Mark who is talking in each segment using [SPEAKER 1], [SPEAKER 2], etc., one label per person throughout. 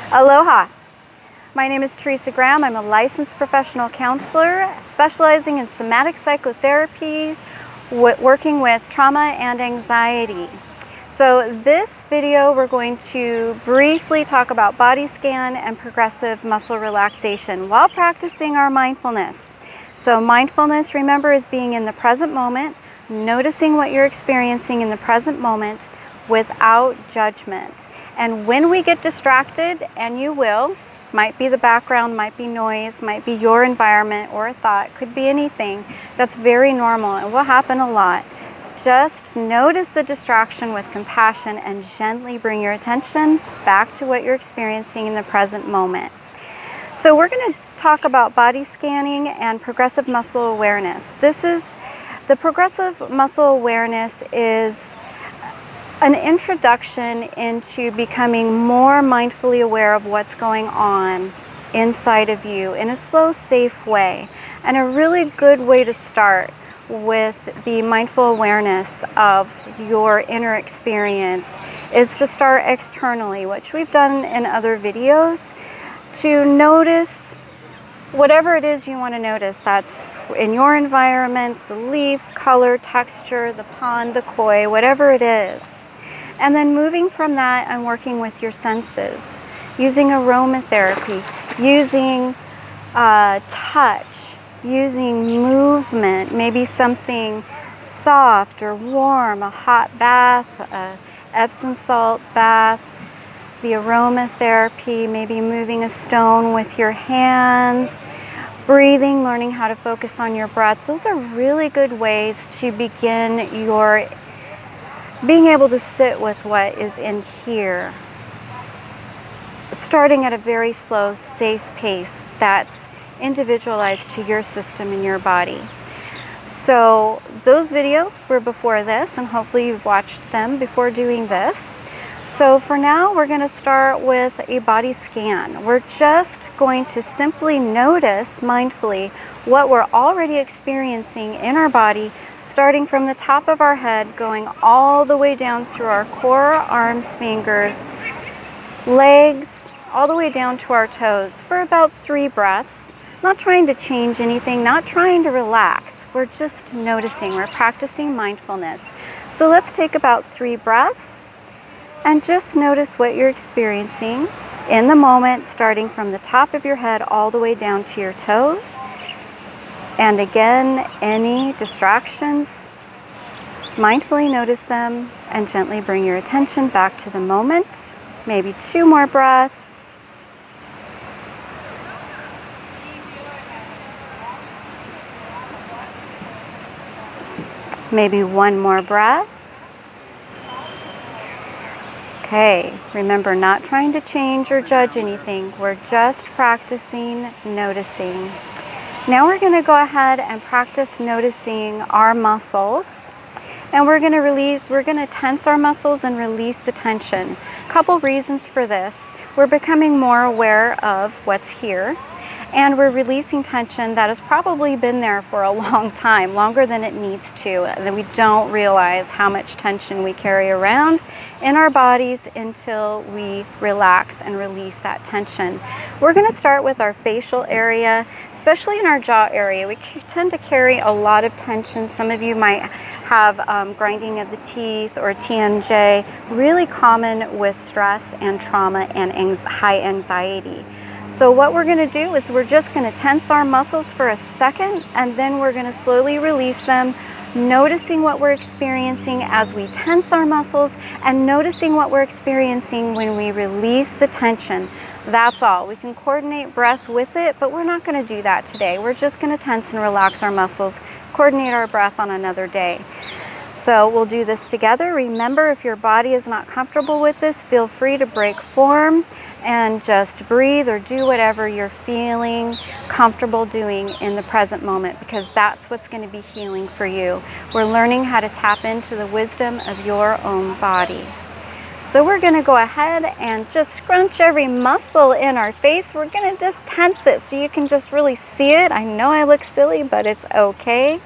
[SPEAKER 1] Aloha! My name is Teresa Graham. I'm a licensed professional counselor specializing in somatic psychotherapies, working with trauma and anxiety. So this video we're going to briefly talk about body scan and progressive muscle relaxation while practicing our mindfulness. So mindfulness, remember, is being in the present moment, noticing what you're experiencing in the present moment without judgment. And when we get distracted, and you will, might be the background, might be noise, might be your environment or a thought, could be anything, that's very normal and will happen a lot. Just notice the distraction with compassion and gently bring your attention back to what you're experiencing in the present moment. So we're going to talk about body scanning and progressive muscle awareness. The progressive muscle awareness is an introduction into becoming more mindfully aware of what's going on inside of you in a slow, safe way. And a really good way to start with the mindful awareness of your inner experience is to start externally, which we've done in other videos, to notice whatever it is you want to notice that's in your environment, the leaf, color, texture, the pond, the koi, whatever it is. And then moving from that and working with your senses, using aromatherapy, using touch, using movement, maybe something soft or warm, a hot bath, a Epsom salt bath, the aromatherapy, maybe moving a stone with your hands, breathing, learning how to focus on your breath. Those are really good ways to begin your being able to sit with what is in here, starting at a very slow, safe pace that's individualized to your system and your body. So those videos were before this, and hopefully you've watched them before doing this. So for now, we're going to start with a body scan. We're just going to simply notice mindfully what we're already experiencing in our body, starting from the top of our head, going all the way down through our core, arms, fingers, legs, all the way down to our toes for about 3 breaths. Not trying to change anything, not trying to relax. We're just noticing. We're practicing mindfulness. So let's take about 3 breaths and just notice what you're experiencing in the moment, starting from the top of your head all the way down to your toes. And again, any distractions, mindfully notice them and gently bring your attention back to the moment. Maybe 2 more breaths. Maybe 1 more breath. Okay, remember, not trying to change or judge anything. We're just practicing noticing. Now we're going to go ahead and practice noticing our muscles. And we're going to tense our muscles and release the tension. A couple reasons for this. We're becoming more aware of what's here. And we're releasing tension that has probably been there for a long time, longer than it needs to. And we don't realize how much tension we carry around in our bodies until we relax and release that tension. We're going to start with our facial area, especially in our jaw area. We tend to carry a lot of tension. Some of you might have grinding of the teeth or TMJ, really common with stress and trauma and high anxiety. So what we're going to do is we're just going to tense our muscles for a second, and then we're going to slowly release them, noticing what we're experiencing as we tense our muscles and noticing what we're experiencing when we release the tension. That's all. We can coordinate breath with it, but we're not going to do that today. We're just going to tense and relax our muscles, coordinate our breath on another day. So we'll do this together. Remember, if your body is not comfortable with this, feel free to break form and just breathe or do whatever you're feeling comfortable doing in the present moment, because that's what's going to be healing for you. We're learning how to tap into the wisdom of your own body. So we're going to go ahead and just scrunch every muscle in our face. We're going to just tense it so you can just really see it. I know I look silly, but it's okay.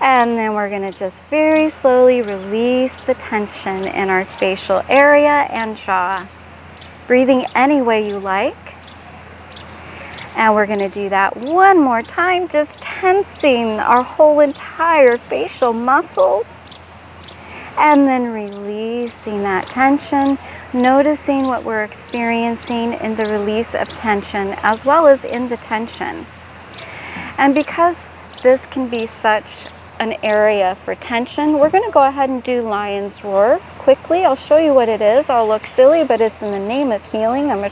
[SPEAKER 1] And then we're going to just very slowly release the tension in our facial area and jaw. breathing any way you like. And we're going to do that one more time, just tensing our whole entire facial muscles. And then releasing that tension, noticing what we're experiencing in the release of tension as well as in the tension. And because this can be such an area for tension, we're going to go ahead and do Lion's Roar quickly. I'll show you what it is. I'll look silly, but it's in the name of healing. I'm a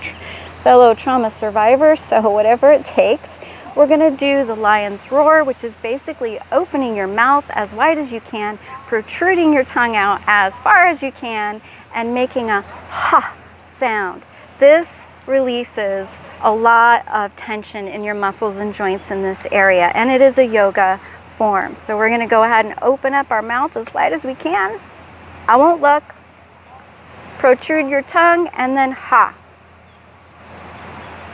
[SPEAKER 1] fellow trauma survivor, so whatever it takes. We're going to do the Lion's Roar, which is basically opening your mouth as wide as you can, protruding your tongue out as far as you can, and making a ha sound. This releases a lot of tension in your muscles and joints in this area, and it is a yoga form. So we're going to go ahead and open up our mouth as wide as we can. I won't look. Protrude your tongue, and then ha.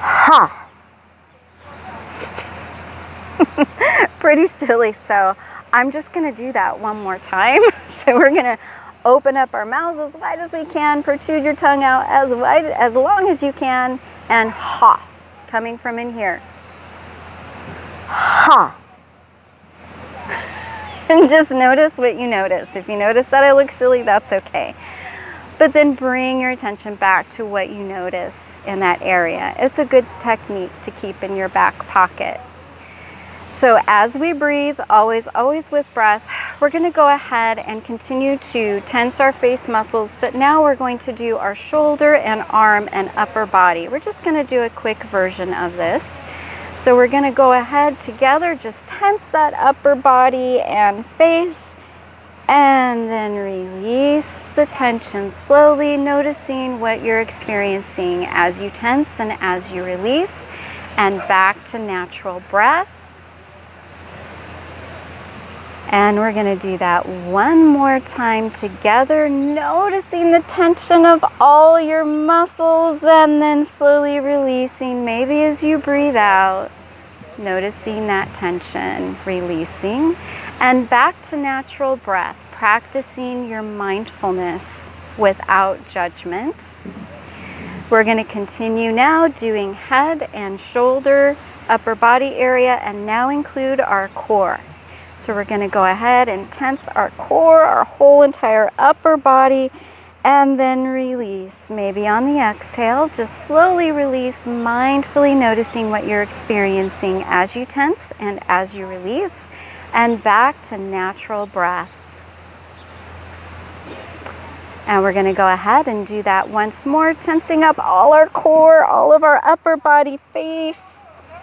[SPEAKER 1] Ha. Pretty silly, so I'm just going to do that one more time. So we're going to open up our mouths as wide as we can, protrude your tongue out as long as you can, and ha, coming from in here. Ha. And just notice what you notice. If you notice that I look silly, that's okay. But then bring your attention back to what you notice in that area. It's a good technique to keep in your back pocket. So as we breathe, always with breath, we're going to go ahead and continue to tense our face muscles, but now we're going to do our shoulder and arm and upper body. We're just going to do a quick version of this. So we're going to go ahead together, just tense that upper body and face, and then release the tension slowly, noticing what you're experiencing as you tense and as you release, and back to natural breath. And we're going to do that one more time together, noticing the tension of all your muscles, and then slowly releasing, maybe as you breathe out, noticing that tension, releasing, and back to natural breath, practicing your mindfulness without judgment. We're going to continue now doing head and shoulder, upper body area, and now include our core. So we're going to go ahead and tense our core, our whole entire upper body, and then release. Maybe on the exhale, just slowly release, mindfully noticing what you're experiencing as you tense and as you release, and back to natural breath. And we're going to go ahead and do that once more, tensing up all our core, all of our upper body, face.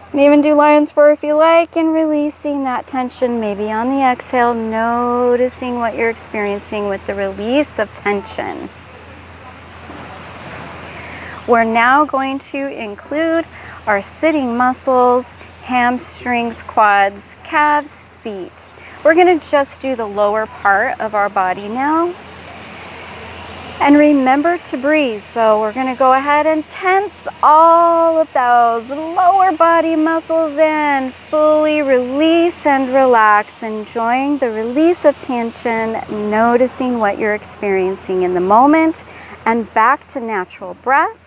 [SPEAKER 1] You can even do Lion's Roar if you like, and releasing that tension, maybe on the exhale, noticing what you're experiencing with the release of tension. We're now going to include our sitting muscles, hamstrings, quads, calves, feet. We're going to just do the lower part of our body now. And remember to breathe. So we're going to go ahead and tense all of those lower body muscles in, fully release and relax, enjoying the release of tension, noticing what you're experiencing in the moment, and back to natural breath.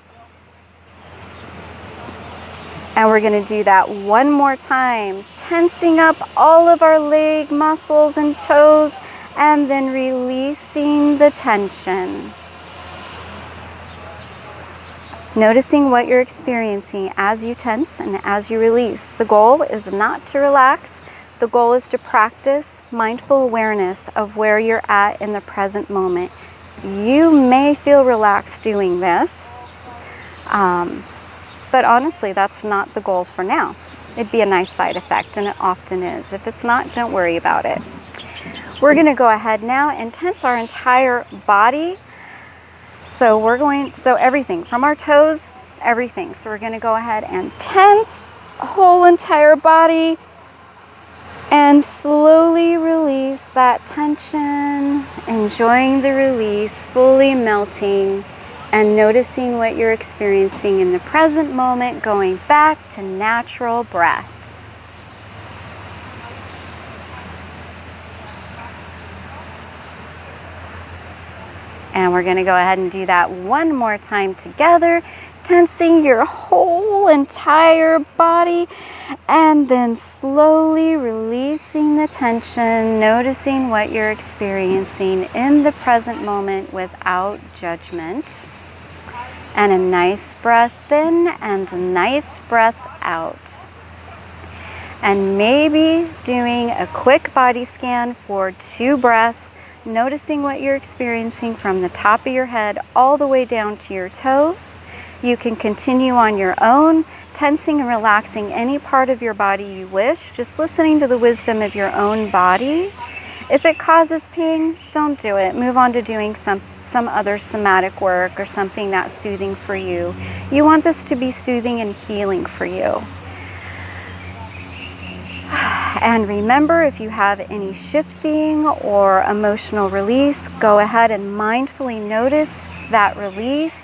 [SPEAKER 1] And we're going to do that one more time, tensing up all of our leg muscles and toes, and then releasing the tension. Noticing what you're experiencing as you tense and as you release. The goal is not to relax. The goal is to practice mindful awareness of where you're at in the present moment. You may feel relaxed doing this, but honestly, that's not the goal for now. It'd be a nice side effect, and it often is. If it's not, don't worry about it. We're going to go ahead now and tense our entire body. So everything from our toes, everything. So we're going to go ahead and tense the whole entire body and slowly release that tension, enjoying the release, fully melting and noticing what you're experiencing in the present moment, going back to natural breath. And we're we're going to go ahead and do that one more time together, tensing your whole entire body, and then slowly releasing the tension, noticing what you're experiencing in the present moment without judgment. And a nice breath in and a nice breath out. And maybe doing a quick body scan for 2 breaths, noticing what you're experiencing from the top of your head all the way down to your toes. You can continue on your own, tensing and relaxing any part of your body you wish, just listening to the wisdom of your own body. If it causes pain, don't do it. Move on to doing some other somatic work or something that's soothing for you. You want this to be soothing and healing for you. And remember, if you have any shifting or emotional release, go ahead and mindfully notice that release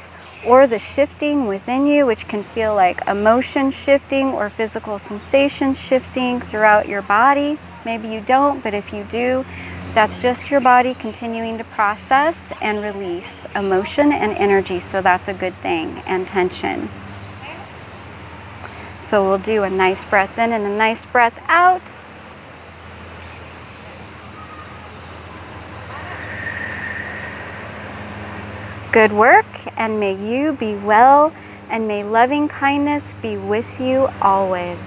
[SPEAKER 1] or the shifting within you, which can feel like emotion shifting or physical sensation shifting throughout your body. Maybe you don't, but if you do, that's just your body continuing to process and release emotion and energy, so that's a good thing, and tension. So we'll do a nice breath in and a nice breath out. Good work, and may you be well, and may loving kindness be with you always.